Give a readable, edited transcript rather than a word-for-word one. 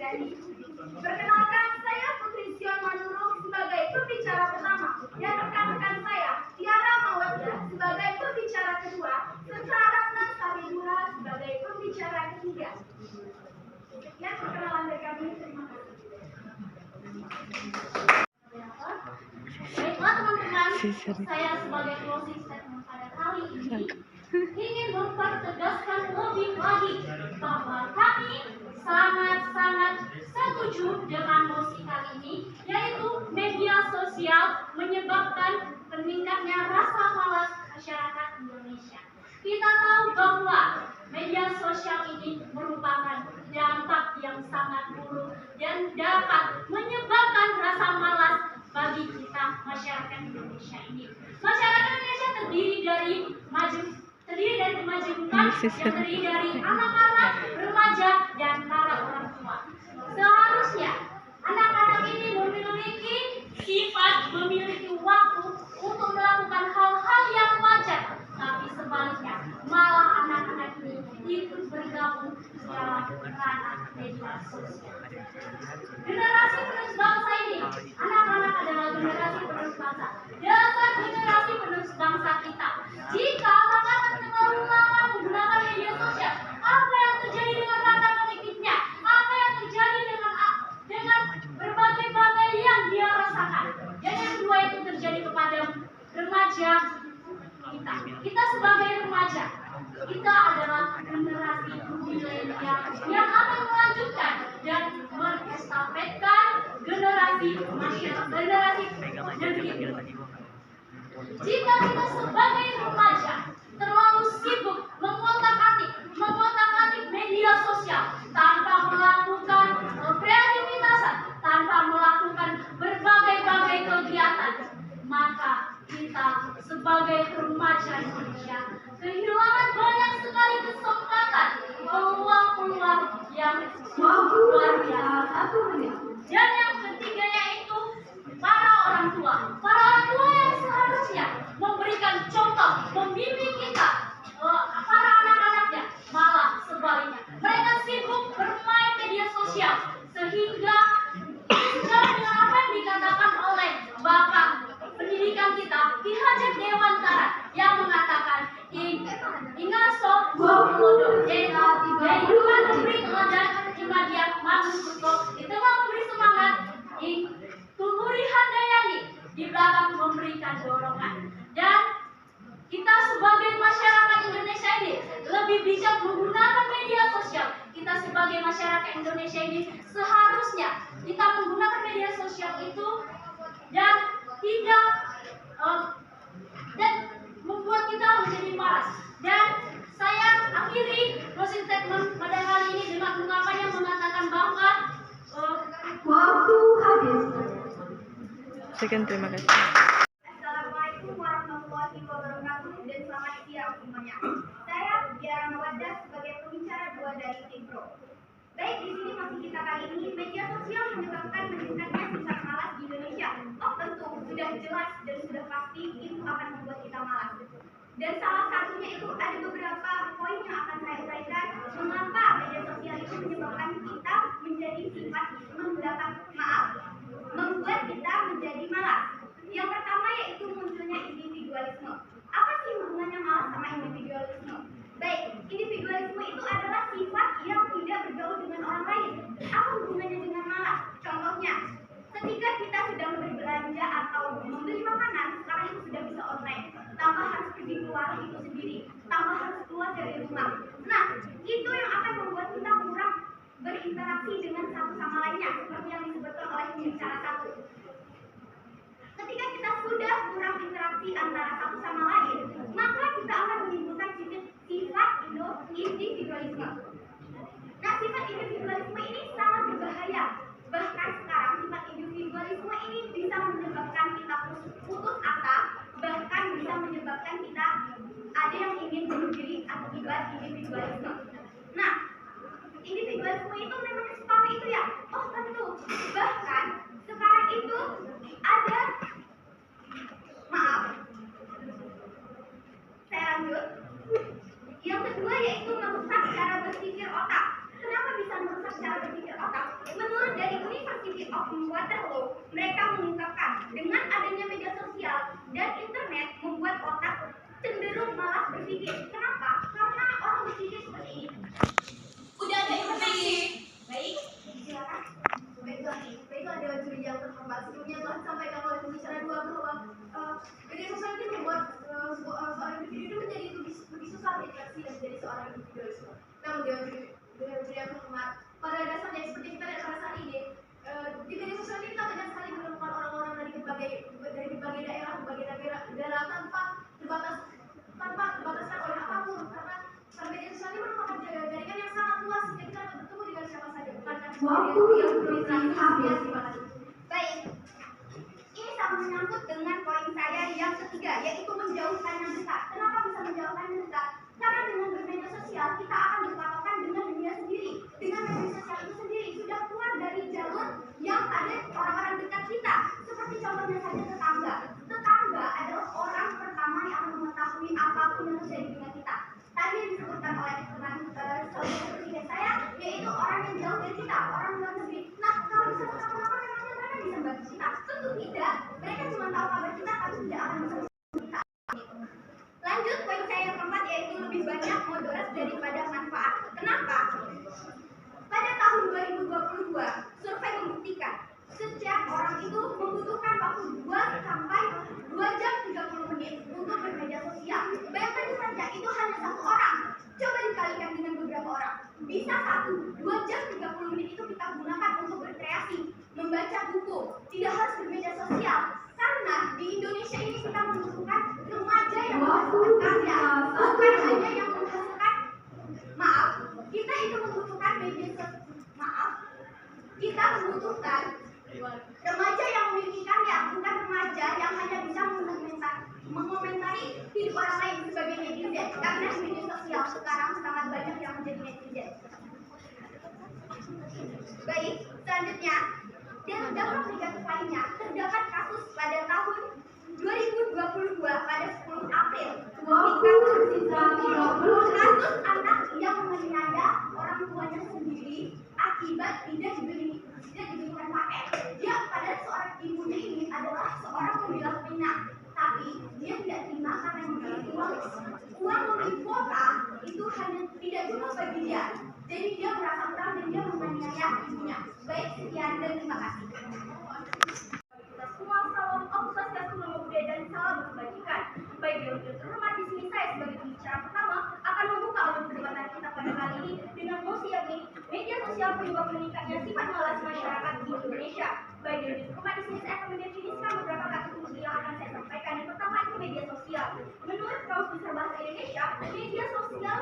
Suryani. Perkenalkan, saya Putri Sion Manurung sebagai pembicara pertama, dan rekan-rekan saya Tiara Mawaddah sebagai pembicara kedua, serta Ratna Sabibura sebagai pembicara ketiga. Sekian perkenalan dari kami. Terima kasih. Baiklah teman-teman, saya sebagai closing statement pada kali ini ingin mempertegaskan lebih lagi bahwa kami sangat-sangat setuju dengan mosi kali ini, yaitu media sosial menyebabkan meningkatnya rasa malas masyarakat Indonesia. Kita tahu bahwa media sosial ini merupakan dampak yang sangat buruk dan dapat menyebabkan rasa malas bagi kita masyarakat Indonesia ini. Masyarakat Indonesia terdiri dari kemajemukan yang terdiri dari anak-anak, remaja, dan para orang tua. Seharusnya anak-anak ini memiliki sifat, memiliki waktu untuk melakukan hal-hal yang wajar, tapi sebaliknya malah anak-anak ini ikut bergabung dalam ranah media sosial. Generasi penerus bangsa ini, anak-anak adalah generasi penerus bangsa. Dasar generasi penerus bangsa kita. Jika anak-anak terlalu lama menggunakan media sosial, apa yang terjadi dengan ranah politiknya? Apa yang terjadi dengan berbagai-bagai yang dia rasakan? Dan yang kedua itu terjadi kepada remaja kita. Kita sebagai remaja, kita adalah generasi milenial yang akan melanjutkan dan mengestafetkan generasi negeri ini. Jika kita sebagai remaja terlalu sibuk mengotak-atik media sosial tanpa melakukan kreativitasan, tanpa melakukan berbagai-bagai kegiatan, maka kita sebagai remaja Indonesia kehilangan banyak sekali kesempatan, peluang-peluang yang luar biasa. Dan yang ketiganya itu para orang tua yang seharusnya memberikan contoh, membimbing kita, para anak-anaknya, malah sebaliknya mereka sibuk bermain media sosial sehingga dengan apa yang dikatakan oleh Bapak Pendidikan kita Ki Hajat Dewantara yang mengatakan ingaso bodoh yaitu memberi teladan imadian manusia di tengah memberi semangat Tuhuri Handayani di belakang memberikan dorongan. Dan kita sebagai masyarakat Indonesia ini lebih bijak menggunakan media sosial. Kita sebagai masyarakat Indonesia ini seharusnya kita menggunakan media sosial itu dan tidak dan membuat kita menjadi malas. Dan saya akhiri closing statement pada kali ini dengan ungkapan yang mengatakan bahwa waktu habis. Sekian, terima kasih. Assalamualaikum warahmatullahi wabarakatuh dan selamat siang semuanya. Saya Tiara Mawaddah sebagai pembicara 2 dari Tim Pro. Baik, di sini masih kita kali ini media sosial menyebabkan meningkatnya sifat malas di Indonesia. Oh tentu sudah jelas dan sudah pasti itu akan membuat kita malas. Dan salah satunya itu ada beberapa poin yang akan saya uraikan mengapa media sosial itu menyebabkan kita menjadi sifat membuat kita menjadi malas. Yang pertama yaitu munculnya individualisme. Apa sih hubungannya malas sama individualisme? Baik, individualisme itu adalah sifat yang tidak bergaul dengan orang lain. Apa hubungannya dengan malas? Contohnya, ketika kita sedang berbelanja atau membeli makanan, sekarang itu sudah bisa online, tanpa harus pergi keluar itu sendiri, tanpa harus keluar dari rumah. Nah, itu yang akan membuat kita kurang berinteraksi dengan satu sama lainnya, seperti yang disebutkan oleh pembicara satu. Ketika kita sudah kurang interaksi antara satu sama lain, maka kita akan menimbulkan sifat individualisme. Nah, sifat individualisme ini sangat berbahaya. Bahkan sekarang sifat individualisme ini bisa menyebabkan kita putus asa, bahkan bisa menyebabkan kita ada yang ingin bunuh diri akibat individualisme. Nah, individualisme itu memang seperti itu ya? Oh tentu. Bahkan sekarang itu ada, saya lanjut. Yang kedua yaitu merusak cara berpikir otak. Kenapa bisa merusak cara berpikir otak? University of Waterloo, mereka mengungkapkan dengan adanya media sosial dan internet membuat otak cenderung malas berpikir. Kenapa? Karena orang berpikir seperti ini. Udah ada informasi. Baik, silakan. Baiklah Dewan Juri yang terhormat, sebelumnya telah disampaikan oleh pembicara 2 bahwa media sosial ini membuat seorang individu menjadi lebih susah berinteraksi dan menjadi seorang individualisme. Namun Dewan Juri yang terhormat, pada dasarnya seperti kita lihat pada saat ini, di media sosial ini kita banyak sekali menemukan orang-orang dari berbagai daerah, berbagai negara tanpa terbataskan oleh apapun, karena media sosial ini merupakan jaringan yang sangat luas, jadi kita dapat bertemu dengan siapa saja, bukan waktu yang berinteraksi. Baik, ini sama menyangkut dengan poin saya yang ketiga, yaitu menjauhkan yang dekat. Kenapa bisa menjauhkan yang dekat? Karena dengan bermedia sosial kita akan berpatokan dengan dunia sendiri. Dengan media sosial itu sendiri sudah keluar dari jalur yang ada orang-orang dekat kita. Seperti contohnya saja tetangga. Tetangga adalah orang pertama yang akan mengetahui apapun yang terjadi dengan kita. Tadi disebutkan oleh teman saudara ketiga saya, yaitu orang yang jauh dari kita, orang luar negeri. Nah, kalau misalnya kenapa-napa, memangnya mereka bisa membantu kita? Tentu tidak. Mereka cuma tahu kabar kita, tapi tidak akan bisa membantu kita. Lanjut poin saya yang keempat, yaitu lebih banyak mudarat daripada manfaat. Kenapa? Pada tahun 2022, survei membuktikan setiap orang itu membutuhkan waktu 2 sampai 2 jam 30 menit untuk bermedia sosial. Bayangkan saja itu hanya satu orang. Coba dikalikan dengan beberapa orang. Bisa 2 jam 30 menit itu kita gunakan untuk berkreasi, membaca buku, tidak harus bermedia sosial. Karena di Indonesia ini kita membutuhkan remaja yang menghasilkan karya, bukan hanya yang menghasilkan, kita itu membutuhkan media sosial. Kita membutuhkan remaja yang memiliki karya, bukan remaja yang hanya bisa mengomentari hidup orang lain sebagai netizen. Karena di media sosial sekarang sangat banyak yang menjadi netizen. Baik, selanjutnya, dan dampak negatif lainnya, terdapat kasus pada tahun 2022 pada 10 April. Kasus anak yang menganiaya orang tuanya sendiri akibat tidak diberikan paket. Dia padahal seorang ibunya ini adalah seorang pemilah minyak, tapi dia tidak terima karena memiliki uang membeli kuota itu hanya tidak cukup bagi dia. Jadi dia merasa berang dan dia menganiaya ibunya. Baik, sekian dan terima kasih. Kita semua salam Om Swastiastu, Namo Buddhaya dan salam kebajikan. Baik, yang terhormat, di sini saya sebagai pembicara pertama akan membuka untuk perdebatan kita pada kali ini dengan mosi yakni media sosial penyebab meningkatnya sifat malas masyarakat di Indonesia. Baik, yang terhormat, di sini saya akan mendefinisikan beberapa kata kunci yang akan saya sampaikan. Yang pertama itu media sosial. Menurut Kamus Besar Bahasa Indonesia, media sosial